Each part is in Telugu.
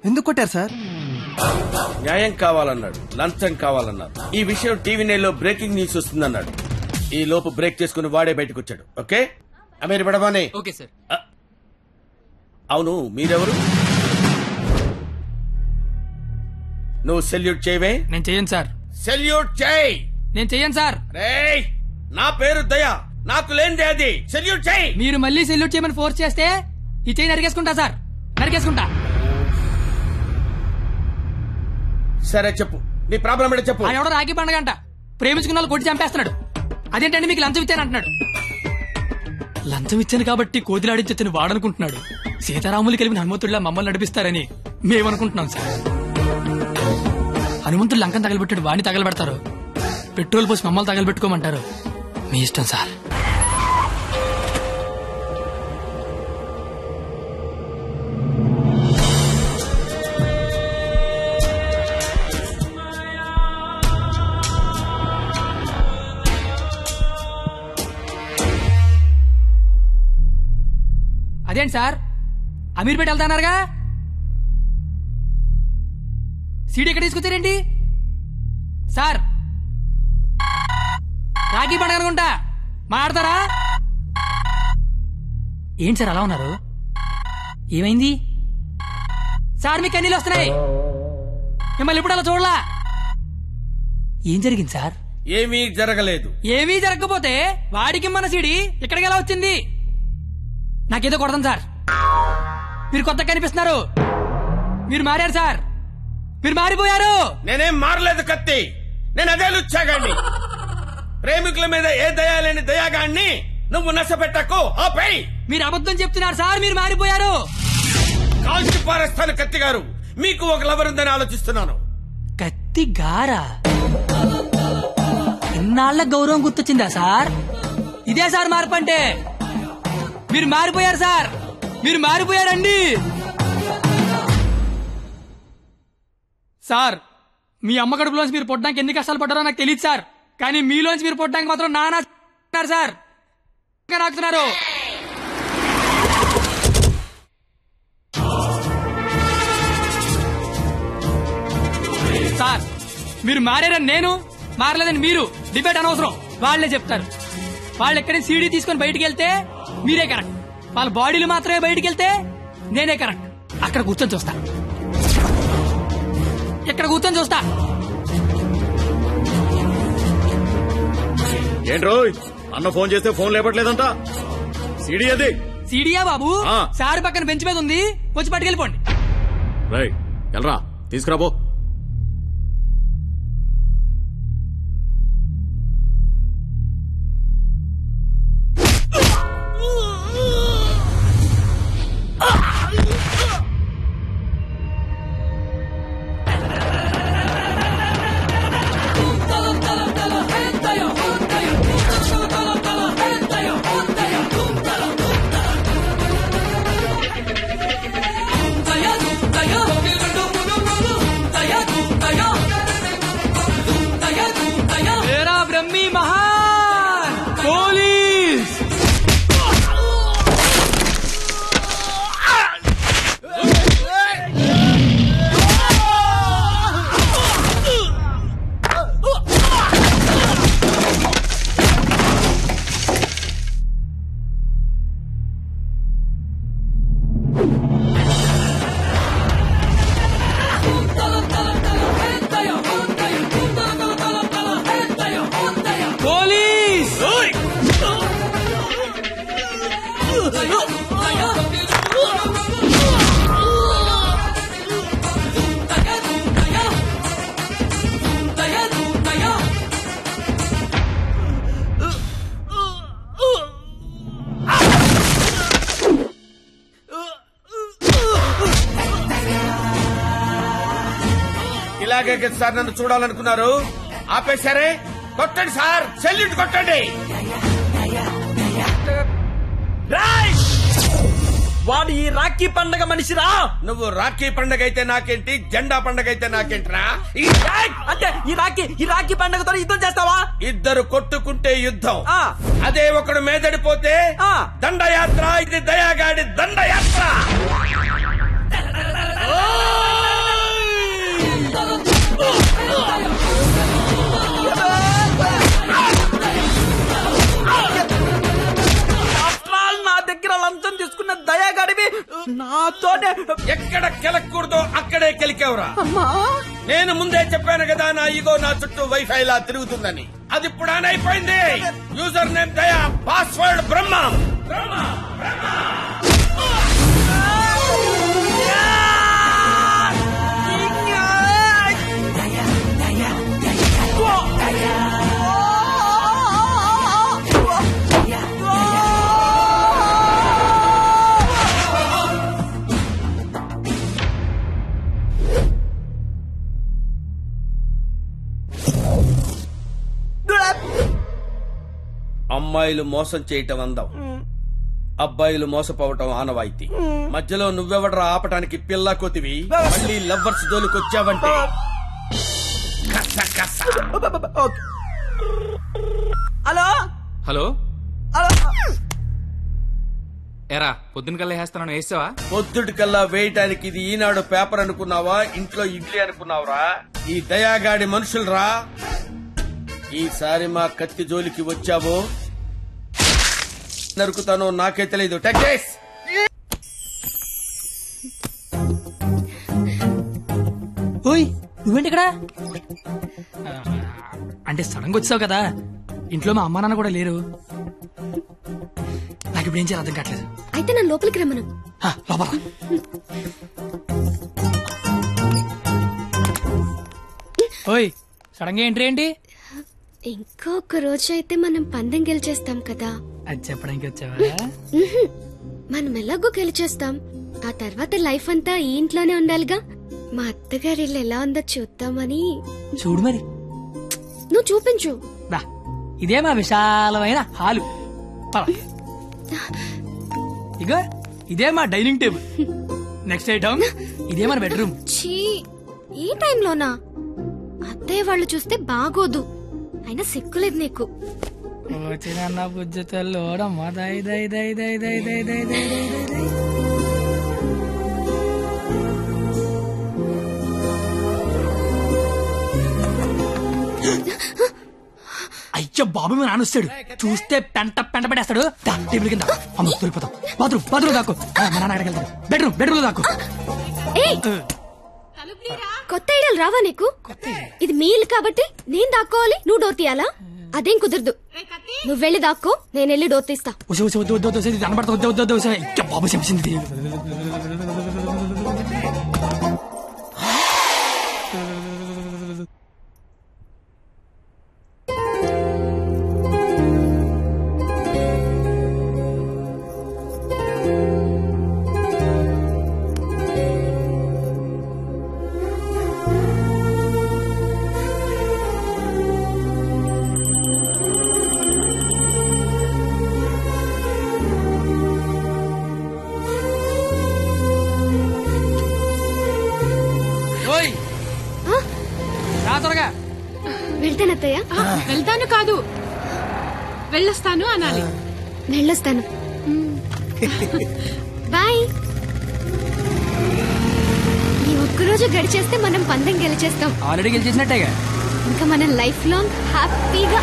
ఎందుకు కొట్టారు సార్? న్యాయం కావాలన్నాడు, లంచం కావాలన్నాడు. ఈ విషయం టీవీ నైన్లో బ్రేకింగ్ న్యూస్ వస్తుందన్నాడు. ఈ లోపు బ్రేక్ చేసుకుని వాడే బయటకు వచ్చాడు. ఓకే అమీర్ బడవానే. Okay sir. అవును, మీరెవరు? నువ్వు సెల్యూట్ చేయవే? నేను చెయ్యను సార్. సెల్యూట్ చేయి. నేను చెయ్యను సార్. రేయ్, నా పేరు దయా, నాకు లేనిదే అది. సెల్యూట్ చేయి. మీరు మళ్ళీ సెల్యూట్ చేయమని ఫోర్స్ చేస్తే ఈ చెయ్యి నరికేసుకుంటా సార్, నరికేసుకుంటా. సరే చెప్పు, నీ ప్రాబ్లం ఏంటో చెప్పు. ఆయన ఎవడో రాఖీ పండుగ అంట ప్రేమించుకున్న వాళ్ళు కొట్టి చంపేస్తున్నాడు. అదేంటంటే మీకు లంచం ఇచ్చాను అంటున్నాడు. లంచం ఇచ్చాను కాబట్టి కోతిలాడించని వాడనుకుంటున్నాడు. సీతారాములు కలిపిన హనుమంతుడిలా మమ్మల్ని నడిపిస్తారని మేమనుకుంటున్నాం సార్. హనుమంతుడు లంకం తగలబెట్టాడు, వాడిని తగలబెడతారు. పెట్రోల్ పోసి మమ్మల్ని తగలబెట్టుకోమంటారు. మీ ఇష్టం సార్. అదేంటి సార్, అమీర్పేట వెళ్తాన్నారుగా, సీడీ ఎక్కడ తీసుకొచ్చారేంటి సార్? రాఖీ పండుగ అనుకుంటా, మాట్లాడతారా? ఏంటి సార్ అలా ఉన్నారు? ఏమైంది సార్? మీకు కన్నీళ్ళు వస్తున్నాయి. మిమ్మల్ని ఇప్పుడు అలా చూడలా. ఏం జరిగింది సార్? ఏమీ జరగలేదు. ఏమీ జరగకపోతే వాడికి మన సీడీ ఇక్కడికి ఎలా వచ్చింది? నాకేదో కొడతాను సార్. మీరు కొత్తగా కనిపిస్తున్నారు. మీరు మారారు సార్, మీరు మారిపోయారు. నేనేం మారలేదు కత్తి, నేను అదే లుచ్చాగాన్ని. ప్రేమికుల మీద ఏ దయా లేని దయాగాన్ని నువ్వు నష్టపెట్టకు. ఆపై మీరు అబద్ధం చెప్తున్నారు సార్, మీరు మారిపోయారు. కాల్చి పారేస్తాను కత్తి గారు. మీకు ఒక లవర్ ఉందని ఆలోచిస్తున్నాను. కత్తి గారా? ఇన్నాళ్ల గౌరవం గుర్తొచ్చిందా సార్? ఇదే సార్ మార్పు అంటే. మీరు మారిపోయారు సార్, మీరు మారిపోయారండి సార్. మీ అమ్మ కడుపులోంచి మీరు పొట్టడానికి ఎన్ని కష్టాలు పడ్డారో నాకు తెలియదు సార్, కానీ మీలోంచి మీరు పొట్టడానికి మాత్రం నానా సార్ నాకుతున్నారు సార్. మీరు మారారని నేను, మారలేదని మీరు డిబేట్ అనవసరం. వాళ్లే చెప్తారు. వాళ్ళు ఎక్కడి సీడీ తీసుకొని బయటికి వెళ్తే మీరే కరెక్ట్, వాళ్ళ బాడీలు మాత్రమే బయటికి వెళ్తే నేనే కరెక్ట్. అక్కడ కూర్చొని చూస్తా, ఇక్కడ కూర్చొని చూస్తా. ఏంట్రో అన్న ఫోన్ చేస్తే ఫోన్ లేపట్లేదంట. సీడీ అది. సీడీయా బాబు? సార్ పక్కన బెంచ్ మీద ఉంది, వచ్చి పట్టుకెళ్ళిపోండి. రైట్, వెళ్ళరా, తీసుకురాబో. ఇలాగే సార్ నన్ను చూడాలనుకున్నారు, ఆపేశారే. కొట్టండి సార్, సెల్యూట్ కొట్టండి. వాడు ఈ రాఖీ పండగ మనిషిరా. నువ్వు రాఖీ పండగ అయితే నాకేంటి, జెండా పండగ అయితే నాకేంటిరా? అంటే ఈ రాఖీ పండగతో యుద్ధం చేస్తావా? ఇద్దరు కొట్టుకుంటే యుద్ధం, అదే ఒకడు మేదడిపోతే దండయాత్ర. ఇది దయాగాడి దండయాత్ర. దగ్గర లంచం తీసుకున్న దయాగాడివి నాతోనే ఎక్కడ కెలకూడదో అక్కడే కెలికావురా. అమ్మా నేను ముందే చెప్పాను కదా నా ఈగో నా చుట్టూ వైఫై లా తిరుగుతుందని. అది ఇప్పుడు ఆన్ అయిపోయింది. యూజర్ నేమ్ దయా, పాస్వర్డ్ బ్రహ్మ. అమ్మాయిలు మోసం చేయటం అందం, అబ్బాయిలు మోసపోవటం ఆనవాయితీ. మధ్యలో నువ్వెవడరా ఆపటానికి పిల్ల కొతివి? మళ్ళీ లవ్వర్స్ జోలికొచ్చావంటే హలో హలో హలో ఎరా పొద్దున కల్లా వేస్తాను వేసావా? పొద్దుటి కల్లా వేయటానికి ఇది ఈనాడు పేపర్ అనుకున్నావా? ఇంట్లో ఇడ్లీ అనుకున్నావురా? ఈ దయాగాడి మనుషులరా. ఈసారి మా కత్తి జోలికి వచ్చావో నరుకుతానో నాకే తెలీదు. టెక్స్ ఓయ్ నువ్వేంటి ఇక్కడ? అంటే సడన్ గా వచ్చావు కదా, ఇంట్లో మా అమ్మా నాన్న కూడా లేరు. నాకు ఇప్పుడు ఏం చేయాలి అర్థం కావట్లేదు. అయితే నన్ను లోపలికి రమ్మను. లోపల ఓయ్ సడన్ గా ఎంట్రీ ఏంటి? ఇంకొక రోజు అయితే మనం పందెం గెలిచేస్తాం కదా. అది చెప్పడానికి వచ్చావా? మనం ఎలాగో గెలిచేస్తాం. ఆ తర్వాత లైఫ్ అంతా ఈ ఇంట్లోనే ఉండాలిగా. మా అత్తగారి ఇల్లు ఎలా ఉందో చూద్దామని. చూడు మరి. నువ్వు చూపించు. దా ఇదే మా విశాలమైన హాలు. పద. ఇగో ఇదే మా డైనింగ్ టేబుల్. నెక్స్ట్ ఐటమ్ ఇదే మన బెడ్రూమ్. ఛీ ఈ టైంలోనా? అత్తయ్య వాళ్ళు చూస్తే బాగోదు. అయినా సిగ్గులేదు నీకు. చిన్న బుజ్జతల్లోడమ్మా దై దై దై దై దై దై దై దై దై దై. అయ్యో బాబు మీ నాన్న వస్తాడు. చూస్తే పెంట పెంట పడేస్తాడు. టేబుల్ కింద అమ్మ దొరికిపోతాం. బాత్రూమ్ దాకు. మా నాన్న అక్కడికి వెళ్తాడు. బెడ్రూమ్ దాకు. కొత్త ఐడియాలు రావా నీకు? ఇది మీ ఇల్లు కాబట్టి నేను దాక్కోవాలి, నువ్వు డోర్ తీయాలా? అదేం కుదరదు. నువ్వు వెళ్ళి దాక్కో, నేను వెళ్ళి డోర్ తీస్తా. బాబు చెప్పింది. వెళ్తానత్తయ్య. వెళ్తాను కాదు, వెళ్ళొస్తాను అనాలి. వెళ్ళొస్తాను. బాయ్. ఈ ఒక్కరోజు గడిచేస్తే మనం పందెం గెలిచేస్తాం. ఆల్రెడీ గెలిచేసినట్టేగా. ఇంకా మనం లైఫ్ లాంగ్ హ్యాపీగా.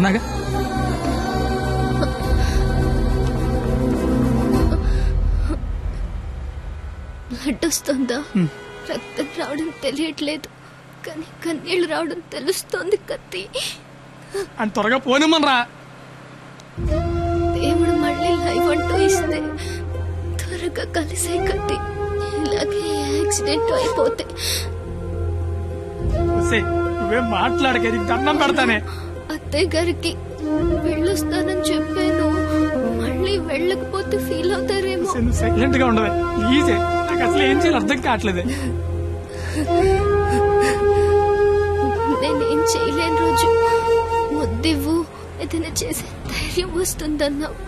ఉన్నాగా. బ్లడ్ వస్తుందా? రక్తం రావడం తెలియట్లేదు, కానీ కన్నీళ్లు రావడం తెలుస్తోంది. కత్తి అని త్వరగా పోనిమ్మనరా. దేవుడు మళ్ళీ లైఫ్ అంటూ ఇస్తే త్వరగా కలిసే కత్తి. ఇలాగే యాక్సిడెంట్ అయిపోతే నువ్వేం మాట్లాడక, నీకు దండం పెడతానే. అత్తయ్య గారికి వెళ్ళొస్తానని చెప్పాను, మళ్ళీ వెళ్ళకపోతే ఫీల్ అవుతారేమో. నువ్వు సైలెంట్ గా ఉండవే ప్లీజ్. నాకు అసలు ఏం చేయాలి అర్థం కావట్లేదే. నేనేం చేయలేని రోజు ముద్దివ్వు, ఏదైనా చేసే ధైర్యం వస్తుందన్నావు.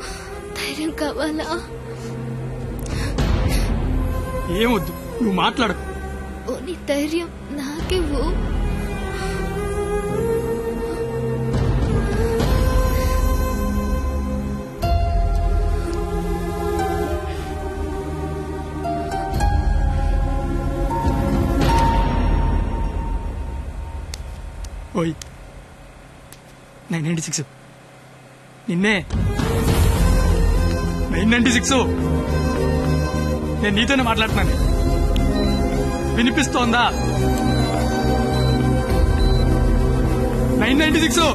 ధైర్యం కావాలా? ఏమొద్దు, నువ్వు మాట్లాడు. ఓని ధైర్యం నాకివ్వు. ఓయ్ 996 నిన్నే. 996 నేను నీతోనే మాట్లాడుతున్నాను. వినిపిస్తోందా? 996